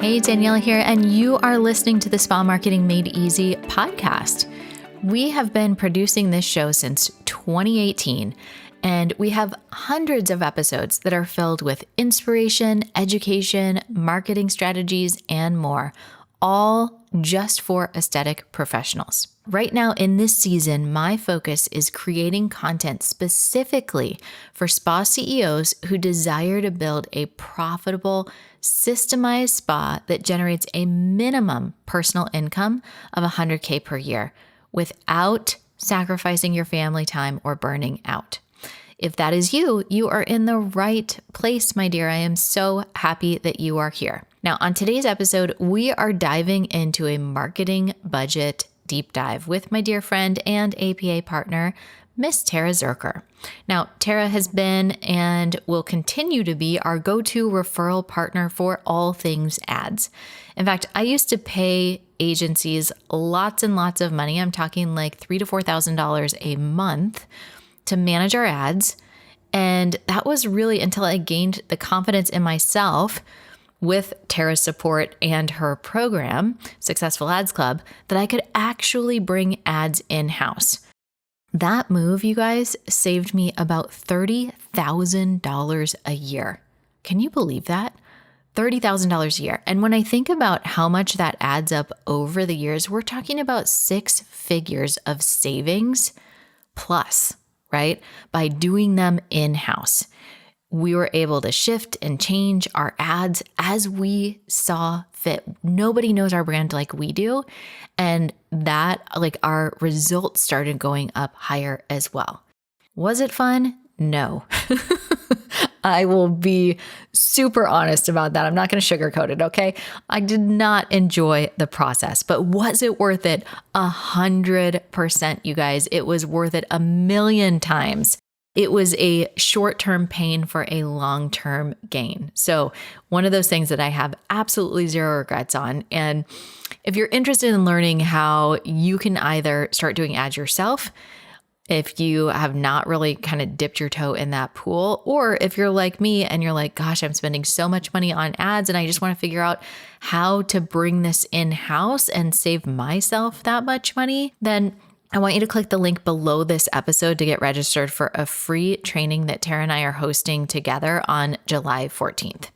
Hey, Danielle here, and you are listening to the Spa Marketing Made Easy podcast. We have been producing this show since 2018, and we have hundreds of episodes that are filled with inspiration, education, marketing strategies, and more, all just for aesthetic professionals. Right now in this season, my focus is creating content specifically for spa CEOs who desire to build a profitable, systemized spa that generates a minimum personal income of $100K per year without sacrificing your family time or burning out. If that is you, you are in the right place, my dear. I am so happy that you are here. Now, on today's episode, we are diving into a marketing budget deep dive with my dear friend and APA partner, Miss Tara Zerker. Now, Tara has been and will continue to be our go-to referral partner for all things ads. In fact, I used to pay agencies lots and lots of money. I'm talking like $3,000 to $4,000 a month to manage our ads. And that was really until I gained the confidence in myself with Tara's support and her program, Successful Ads Club, that I could actually bring ads in-house. That move, you guys, saved me about $30,000 a year. Can you believe that? $30,000 a year. And when I think about how much that adds up over the years, we're talking about 6 figures of savings plus, right? By doing them in-house. We were able to shift and change our ads as we saw fit. Nobody knows our brand like we do. And that, like, our results started going up higher as well. Was it fun? No. I will be super honest about that. I'm not going to sugarcoat it, okay? I did not enjoy the process, but was it worth it? 100%, you guys. It was worth it a million times. It was a short-term pain for a long-term gain. So one of those things that I have absolutely zero regrets on. And if you're interested in learning how you can either start doing ads yourself, if you have not really kind of dipped your toe in that pool, or if you're like me and you're like, gosh, I'm spending so much money on ads and I just want to figure out how to bring this in-house and save myself that much money, then I want you to click the link below this episode to get registered for a free training that Tara and I are hosting together on July 14th.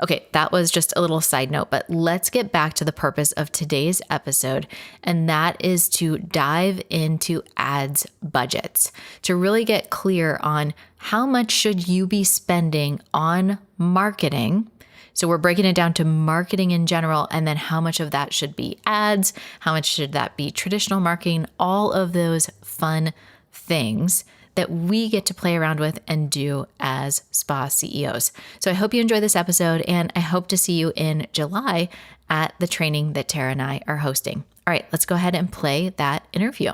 Okay, that was just a little side note, but let's get back to the purpose of today's episode, and that is to dive into ads budgets, to really get clear on how much should you be spending on marketing. So we're breaking it down to marketing in general, and then how much of that should be ads, how much should that be traditional marketing, all of those fun things that we get to play around with and do as spa CEOs. So I hope you enjoy this episode, and I hope to see you in July at the training that Tara and I are hosting. All right, let's go ahead and play that interview.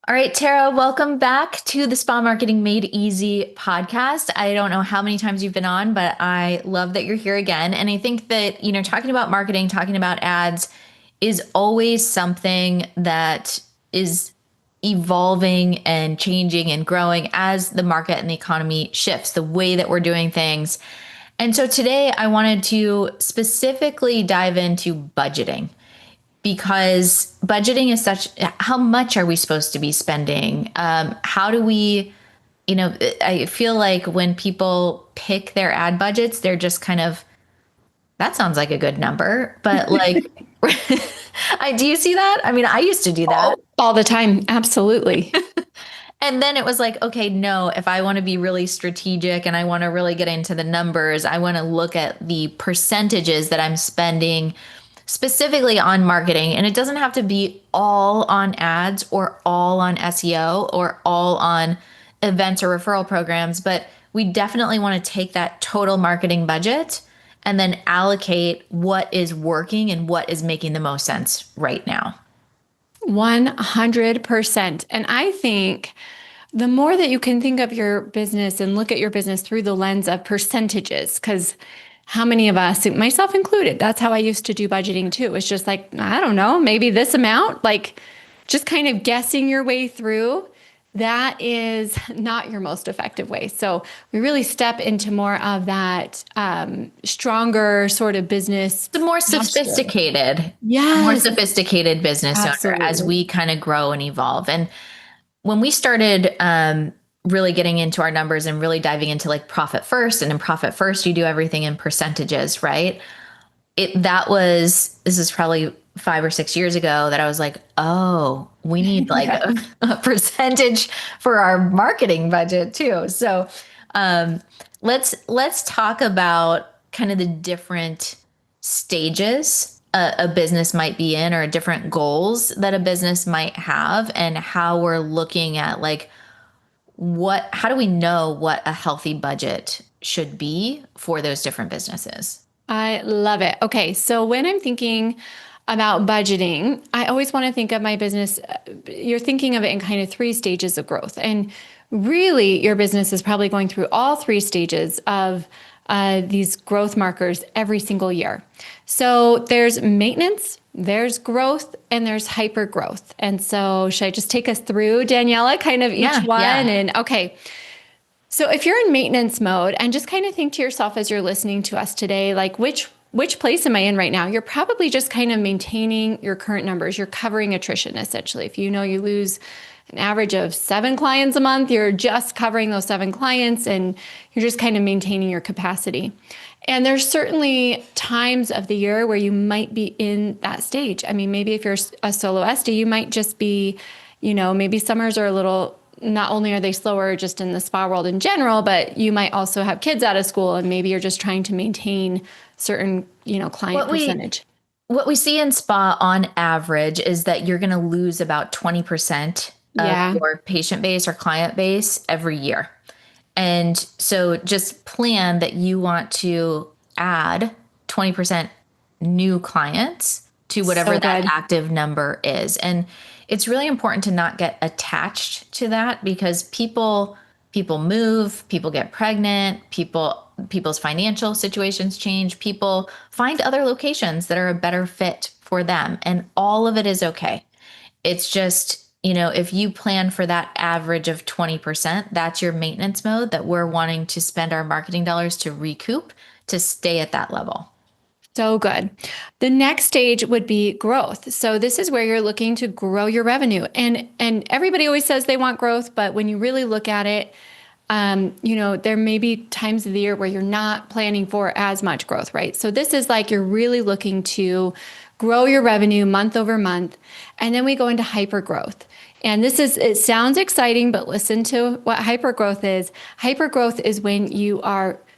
All right, Tara, welcome back to the Spa Marketing Made Easy podcast. I don't know how many times you've been on, but I love that you're here again. And I think that, talking about marketing, talking about ads is always something that is evolving and changing and growing as the market and the economy shifts, the way that we're doing things. And so today I wanted to specifically dive into budgeting. Because budgeting is how much are we supposed to be spending? How do we, I feel like when people pick their ad budgets, they're just kind of, that sounds like a good number, but like, do you see that? I mean, I used to do that. All the time. Absolutely. And then it was like, okay, no, if I want to be really strategic and I want to really get into the numbers, I want to look at the percentages that I'm spending specifically on marketing. And it doesn't have to be all on ads or all on SEO or all on events or referral programs, but we definitely want to take that total marketing budget and then allocate what is working and what is making the most sense right now. 100%. And I think the more that you can think of your business and look at your business through the lens of percentages, because how many of us, myself included, that's how I used to do budgeting too. It's just like, I don't know, maybe this amount, like just kind of guessing your way through. that is not your most effective way. So we really step into more of that stronger sort of business The more posture. sophisticated, more Yes, sophisticated business owner as absolutely. we kind of grow and evolve. And when we started really getting into our numbers and really diving into like profit first, and in profit first, you do everything in percentages, right? This is probably 5 or 6 years ago that I was like, oh, we need like Yeah. a percentage for our marketing budget too. So um, let's talk about kind of the different stages a business might be in, or different goals that a business might have, and how we're looking at like how do we know what a healthy budget should be for those different businesses? I love it. Okay, so when I'm thinking about budgeting, I always want to think of my business. You're thinking of it in kind of three stages of growth. And really, your business is probably going through all three stages of these growth markers every single year. So there's maintenance, there's growth, and there's hyper growth. And so, should I just take us through, Daniela, kind of each Yeah, one? yeah. And okay. So if you're in maintenance mode, and just kind of think to yourself as you're listening to us today, like which place am I in right now? You're probably just kind of maintaining your current numbers. You're covering attrition essentially. If you know you lose an average of 7 clients a month, you're just covering those 7 clients and you're just kind of maintaining your capacity. And there's certainly times of the year where you might be in that stage. I mean, maybe if you're a solo SD, you might just be, maybe summers are a little, not only are they slower just in the spa world in general, but you might also have kids out of school and maybe you're just trying to maintain certain, client What we percentage. what we see in spa on average is that you're going to lose about 20% of Yeah. your patient base or client base every year. And so just plan that you want to add 20% new clients to whatever So that good. active number is. And it's really important to not get attached to that, because people move, people get pregnant, people's financial situations change, people find other locations that are a better fit for them, and all of it is okay. It's just, if you plan for that average of 20%, that's your maintenance mode that we're wanting to spend our marketing dollars to recoup, to stay at that level. So good. The next stage would be growth. So this is where you're looking to grow your revenue. And everybody always says they want growth, but when you really look at it, there may be times of the year where you're not planning for as much growth, right? So this is like you're really looking to grow your revenue month over month. And then we go into hyper growth. And it sounds exciting, but listen to what hyper growth is. Hyper growth is when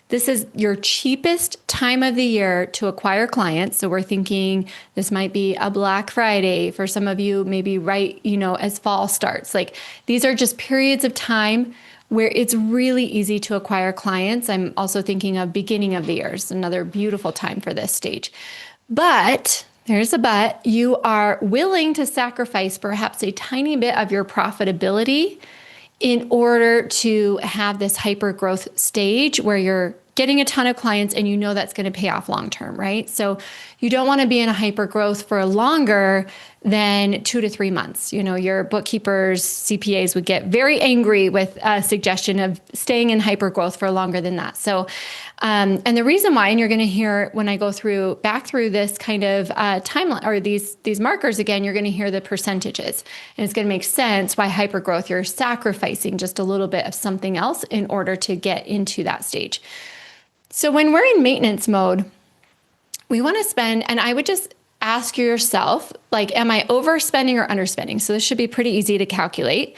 this is your cheapest time of the year to acquire clients. So we're thinking this might be a Black Friday for some of you, maybe right, as fall starts. Like these are just periods of time where it's really easy to acquire clients. I'm also thinking of beginning of the year. It's another beautiful time for this stage. But there's a but. You are willing to sacrifice perhaps a tiny bit of your profitability in order to have this hyper growth stage where you're getting a ton of clients and that's going to pay off long term, right? So you don't want to be in a hyper growth for longer than 2 to 3 months. Your bookkeepers, CPAs would get very angry with a suggestion of staying in hyper growth for longer than that. So, and the reason why, and you're going to hear when I go back through this kind of timeline or these markers again, you're going to hear the percentages, and it's going to make sense why hyper growth, you're sacrificing just a little bit of something else in order to get into that stage. So when we're in maintenance mode, we want to spend, and I would just ask yourself, like, am I overspending or underspending? So this should be pretty easy to calculate.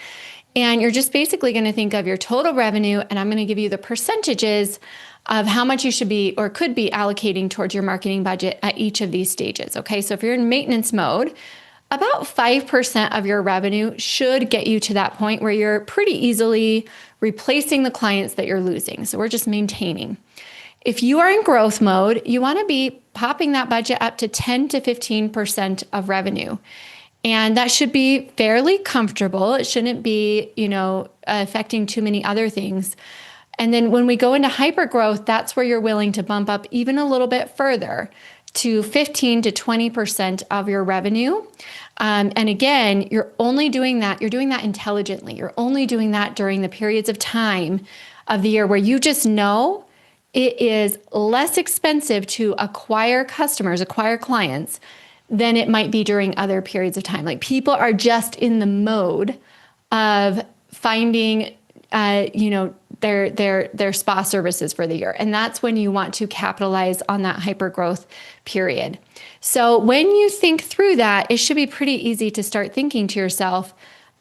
And you're just basically going to think of your total revenue, and I'm going to give you the percentages of how much you should be or could be allocating towards your marketing budget at each of these stages. Okay, so if you're in maintenance mode, about 5% of your revenue should get you to that point where you're pretty easily replacing the clients that you're losing. So we're just maintaining. If you are in growth mode, you want to be popping that budget up to 10 to 15% of revenue. And that should be fairly comfortable. It shouldn't be, affecting too many other things. And then when we go into hyper growth, that's where you're willing to bump up even a little bit further to 15 to 20% of your revenue. And again, you're doing that intelligently. You're only doing that during the periods of time of the year where you just know it is less expensive to acquire clients than it might be during other periods of time. Like people are just in the mode of finding, their spa services for the year. And that's when you want to capitalize on that hyper growth period. So when you think through that, it should be pretty easy to start thinking to yourself,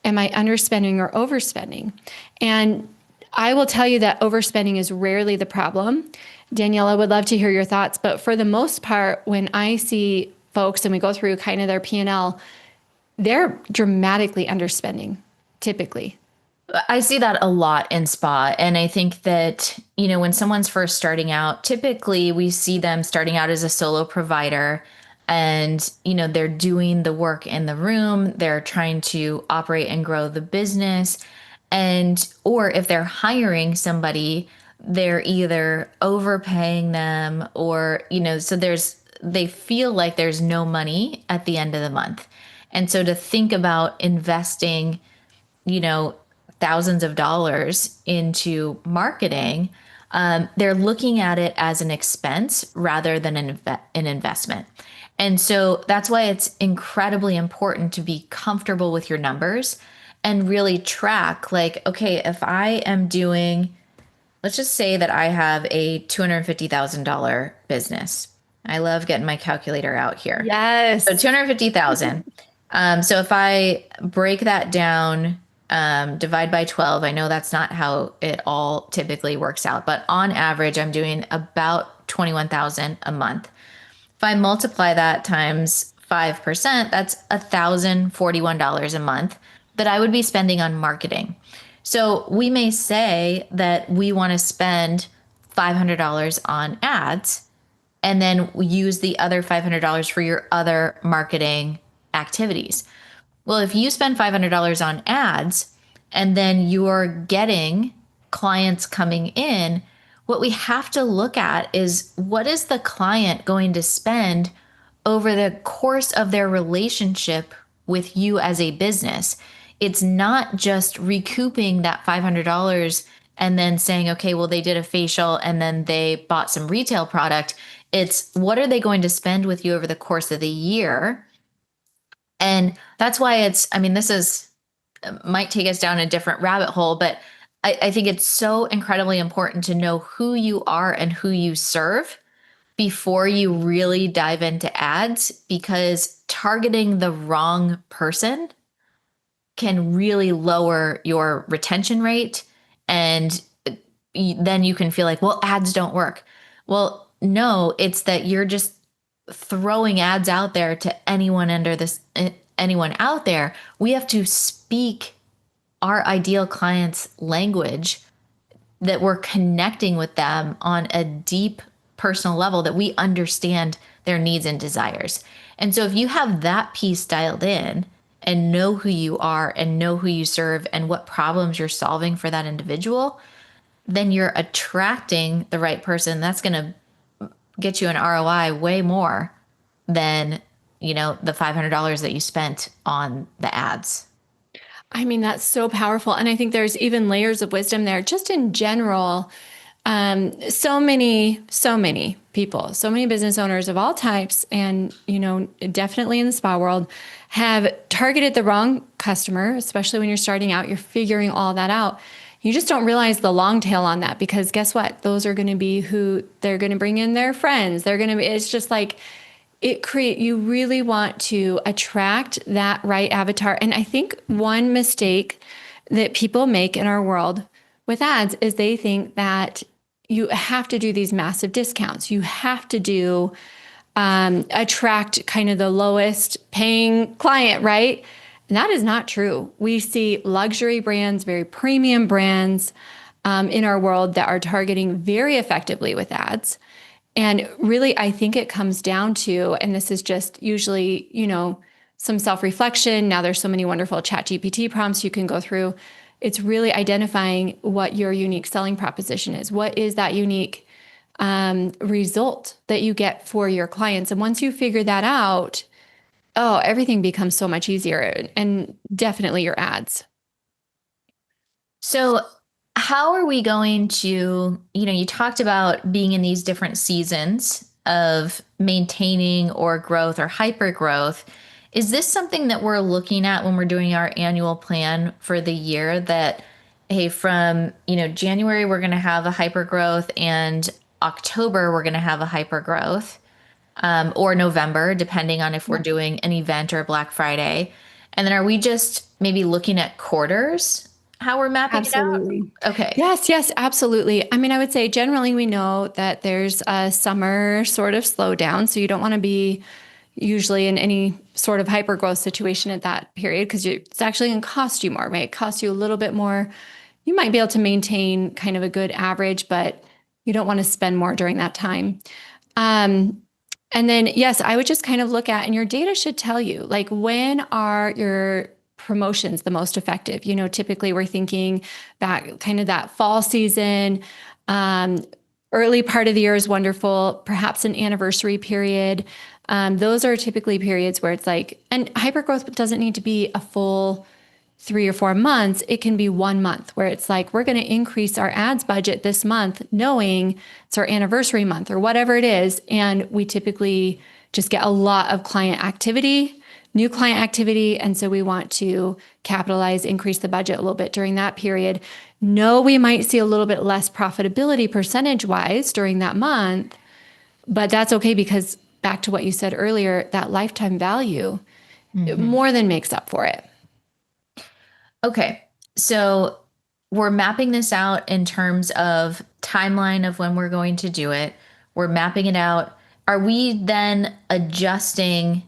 am I underspending or overspending? And I will tell you that overspending is rarely the problem. Danielle, I would love to hear your thoughts, but for the most part, when I see folks and we go through kind of their P&L, they're dramatically underspending, typically. I see that a lot in spa. And I think that, when someone's first starting out, typically we see them starting out as a solo provider and, they're doing the work in the room. They're trying to operate and grow the business. Or if they're hiring somebody, they're either overpaying them or, so they feel like there's no money at the end of the month. And so to think about investing, thousands of dollars into marketing, they're looking at it as an expense rather than an investment. And so that's why it's incredibly important to be comfortable with your numbers and really track, like, okay, if I am doing, let's just say that I have a $250,000 business. I love getting my calculator out here. Yes. So 250,000. So if I break that down, divide by 12, I know that's not how it all typically works out, but on average, I'm doing about 21,000 a month. If I multiply that times 5%, that's $1,041 a month that I would be spending on marketing. So we may say that we want to spend $500 on ads and then use the other $500 for your other marketing activities. Well, if you spend $500 on ads and then you're getting clients coming in, what we have to look at is what is the client going to spend over the course of their relationship with you as a business. It's not just recouping that $500 and then saying, okay, well, they did a facial and then they bought some retail product. It's what are they going to spend with you over the course of the year? And that's why this might take us down a different rabbit hole, but I think it's so incredibly important to know who you are and who you serve before you really dive into ads, because targeting the wrong person can really lower your retention rate. And then you can feel like, well, ads don't work. Well, no, it's that you're just throwing ads out there to anyone out there. We have to speak our ideal client's language, that we're connecting with them on a deep personal level, that we understand their needs and desires. And so if you have that piece dialed in and know who you are and know who you serve and what problems you're solving for that individual, then you're attracting the right person. That's going to get you an ROI way more than, the $500 that you spent on the ads. I mean, that's so powerful. And I think there's even layers of wisdom there, just in general. So many people, so many business owners of all types, and, definitely in the spa world, have targeted the wrong customer, especially when you're starting out, you're figuring all that out. You just don't realize the long tail on that, because guess what? Those are going to be who they're going to bring in their friends. It's just like, you really want to attract that right avatar. And I think one mistake that people make in our world with ads is they think that you have to do these massive discounts. You have to attract kind of the lowest paying client, right? And that is not true. We see luxury brands, very premium brands in our world that are targeting very effectively with ads. And really, I think it comes down to, and this is just usually, some self-reflection. Now there's so many wonderful ChatGPT prompts you can go through. It's really identifying what your unique selling proposition is. What is that unique result that you get for your clients. And once you figure that out, oh, everything becomes so much easier, and definitely your ads. So, how are we going to, you talked about being in these different seasons of maintaining or growth or hyper growth. Is this something that we're looking at when we're doing our annual plan for the year that, hey, from, January, we're going to have a hyper growth and October, we're going to have a hyper growth, or November, depending on if we're Yep. doing an event or Black Friday. And then are we just maybe looking at quarters, how we're mapping it out? Absolutely. Okay. Yes, yes, absolutely. I mean, I would say generally we know that there's a summer sort of slowdown. So you don't want to be usually in any sort of hyper growth situation at that period because it's actually going to cost you more, right? It costs you a little bit more. You might be able to maintain kind of a good average, but you don't want to spend more during that time. Um, and then, yes, I would just kind of look at, and your data should tell you, like, when are your promotions the most effective? Typically we're thinking that kind of that fall season, um, early part of the year is wonderful, perhaps an anniversary period. Those are typically periods where it's like, and hypergrowth doesn't need to be a full 3 or 4 months. It can be 1 month where it's like, we're going to increase our ads budget this month, knowing it's our anniversary month or whatever it is. And we typically just get a lot of client activity, new client activity. And so we want to capitalize, increase the budget a little bit during that period. No, we might see a little bit less profitability percentage wise during that month, but that's okay because back to what you said earlier, that lifetime value Mhm. more than makes up for it. Okay. So we're mapping this out in terms of timeline of when we're going to do it. We're mapping it out. Are we then adjusting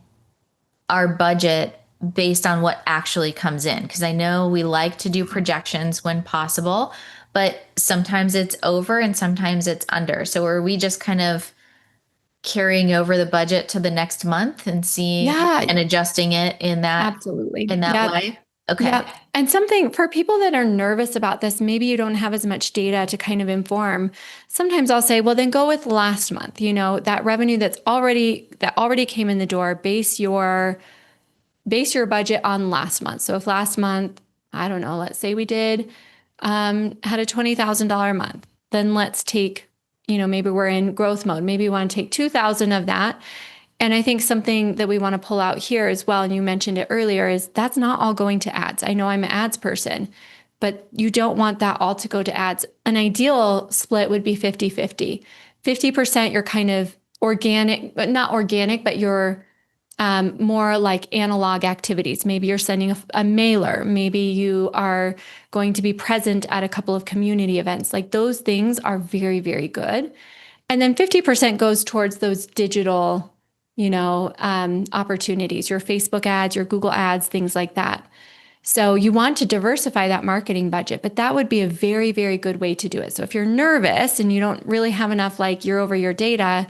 our budget based on what actually comes in? Because I know we like to do projections when possible, but sometimes it's over and sometimes it's under. So are we just kind of carrying over the budget to the next month and seeing Yeah, and adjusting it absolutely. in that Yep. way? Okay. Yep. And something for people that are nervous about this, maybe you don't have as much data to kind of inform. Sometimes I'll say, well, then go with last month, that revenue that already came in the door, base your budget on last month. So if last month, I don't know, let's say we had a $20,000 month, then let's take, maybe we're in growth mode. Maybe we want to take 2,000 of that. And I think something that we want to pull out here as well, and you mentioned it earlier, is that's not all going to ads. I know I'm an ads person, but you don't want that all to go to ads. An ideal split would be 50-50. 50% you're kind of organic, but not organic, but you're more like analog activities. Maybe you're sending a mailer. Maybe you are going to be present at a couple of community events. Like those things are very, very good. And then 50% goes towards those digital, opportunities, your Facebook ads, your Google ads, things like that. So you want to diversify that marketing budget, but that would be a very, very good way to do it. So if you're nervous and you don't really have enough like year over year data,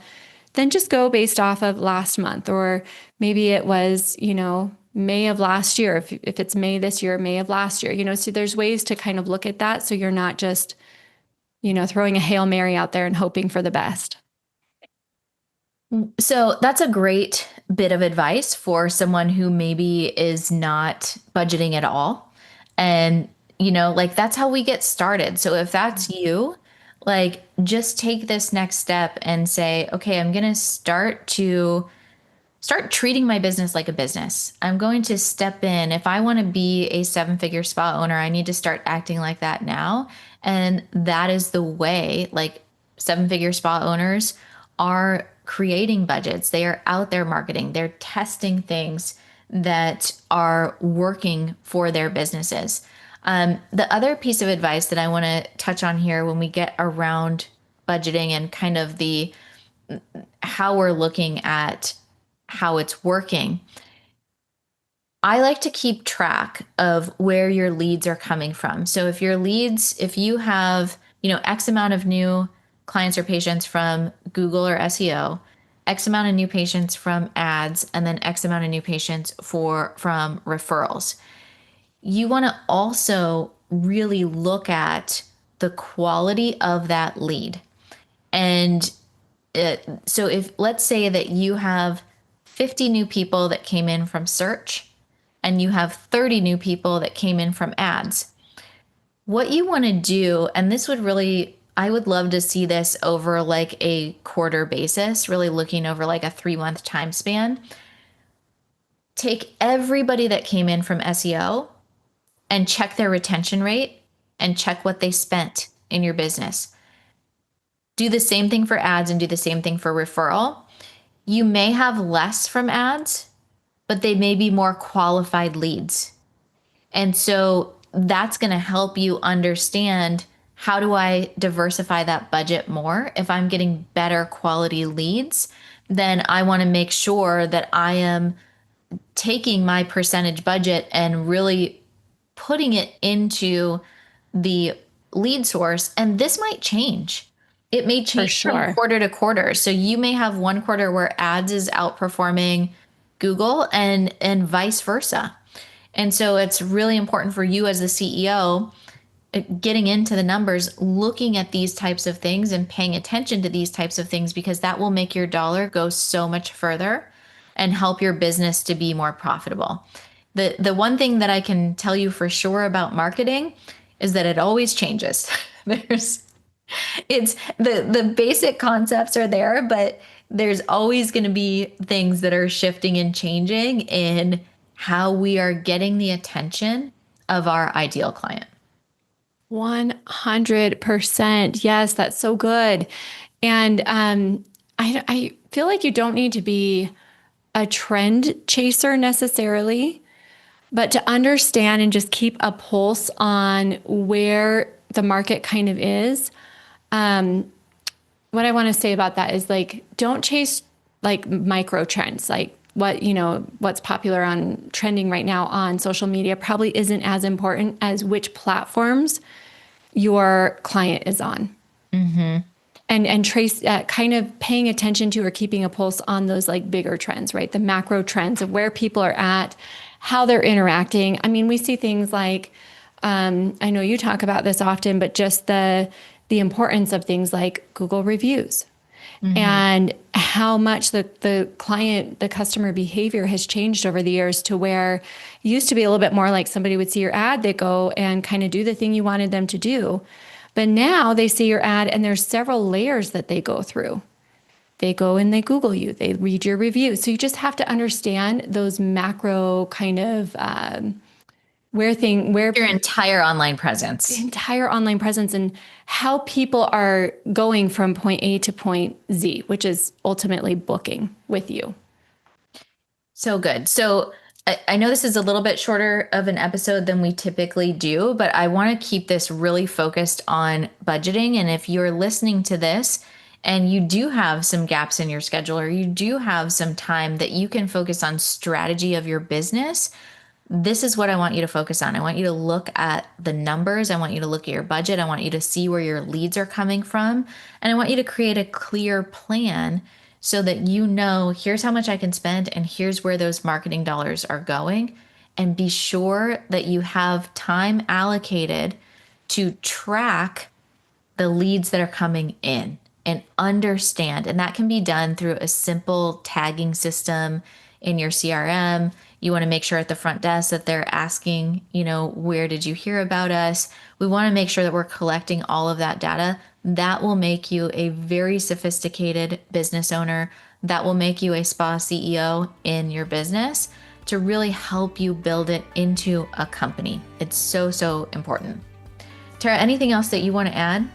then just go based off of last month, or maybe it was, May of last year. If it's May this year, May of last year, so there's ways to kind of look at that. So you're not just, throwing a Hail Mary out there and hoping for the best. So that's a great bit of advice for someone who maybe is not budgeting at all. And, like that's how we get started. So if that's you, like just take this next step and say, okay, I'm going to start treating my business like a business. I'm going to step in. If I want to be a 7-figure spa owner, I need to start acting like that now. And that is the way, like 7-figure spa owners are creating budgets. They are out there marketing, they're testing things that are working for their businesses. The other piece of advice that I want to touch on here when we get around budgeting and kind of the how we're looking at how it's working. I like to keep track of where your leads are coming from. So if you have, X amount of new clients or patients from Google or SEO, X amount of new patients from ads, and then X amount of new patients from referrals. You want to also really look at the quality of that lead. And so if let's say that you have 50 new people that came in from search and you have 30 new people that came in from ads, what you want to do, and this would really, I would love to see this over like a quarter basis, really looking over like a 3-month time span. Take everybody that came in from SEO and check their retention rate and check what they spent in your business. Do the same thing for ads and do the same thing for referral. You may have less from ads, but they may be more qualified leads. And so that's going to help you understand, how do I diversify that budget more? If I'm getting better quality leads, then I want to make sure that I am taking my percentage budget and really putting it into the lead source. And this might change. It may change from quarter to quarter. So you may have one quarter where ads is outperforming Google and vice versa. And so it's really important for you as the CEO, getting into the numbers, looking at these types of things and paying attention to these types of things, because that will make your dollar go so much further and help your business to be more profitable. The one thing that I can tell you for sure about marketing is that it always changes. It's the basic concepts are there, but there's always going to be things that are shifting and changing in how we are getting the attention of our ideal client. 100%. Yes, that's so good. And I feel like you don't need to be a trend chaser necessarily, but to understand and just keep a pulse on where the market kind of is. What I want to say about that is, like, don't chase like micro trends, like what's popular on trending right now on social media probably isn't as important as which platforms your client is on. Mm-hmm. And trace kind of paying attention to or keeping a pulse on those like bigger trends, right? The macro trends of where people are at, how they're interacting. I mean, we see things like, I know you talk about this often, but just the importance of things like Google reviews. Mm-hmm. And how much the customer behavior has changed over the years, to where it used to be a little bit more like somebody would see your ad, they go and kind of do the thing you wanted them to do. But now they see your ad and there's several layers that they go through. They go and they Google you, they read your review. So you just have to understand those macro kind of where your entire online presence, and how people are going from point A to point Z, which is ultimately booking with you. So good. So I know this is a little bit shorter of an episode than we typically do, but I want to keep this really focused on budgeting. And if you're listening to this and you do have some gaps in your schedule, or you do have some time that you can focus on strategy of your business, this is what I want you to focus on. I want you to look at the numbers. I want you to look at your budget. I want you to see where your leads are coming from. And I want you to create a clear plan so that you know, here's how much I can spend and here's where those marketing dollars are going. And be sure that you have time allocated to track the leads that are coming in and understand. And that can be done through a simple tagging system in your CRM. You want to make sure at the front desk that they're asking, where did you hear about us? We want to make sure that we're collecting all of that data. That will make you a very sophisticated business owner. That will make you a spa CEO in your business, to really help you build it into a company. It's so, so important. Tara, anything else that you want to add?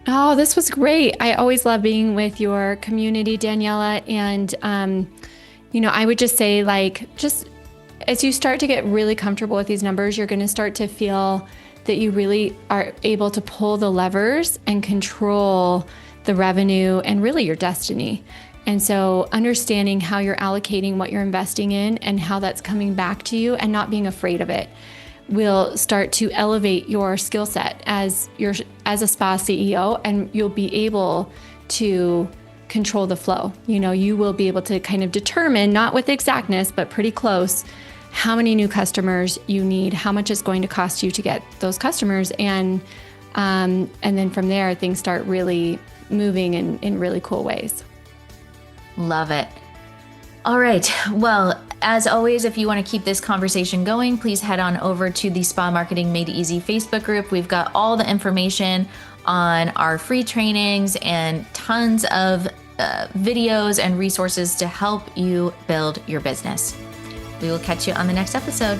Oh, this was great. I always love being with your community, Daniela. And, I would just say, just as you start to get really comfortable with these numbers, you're going to start to feel that you really are able to pull the levers and control the revenue and really your destiny. And so understanding how you're allocating what you're investing in and how that's coming back to you, and not being afraid of it, will start to elevate your skill set as a spa CEO, and you'll be able to control the flow. You will be able to kind of determine, not with exactness, but pretty close, how many new customers you need, how much it's going to cost you to get those customers. And then from there, things start really moving in really cool ways. Love it. All right. Well, as always, if you want to keep this conversation going, please head on over to the Spa Marketing Made Easy Facebook group. We've got all the information on our free trainings and tons of videos and resources to help you build your business. We will catch you on the next episode.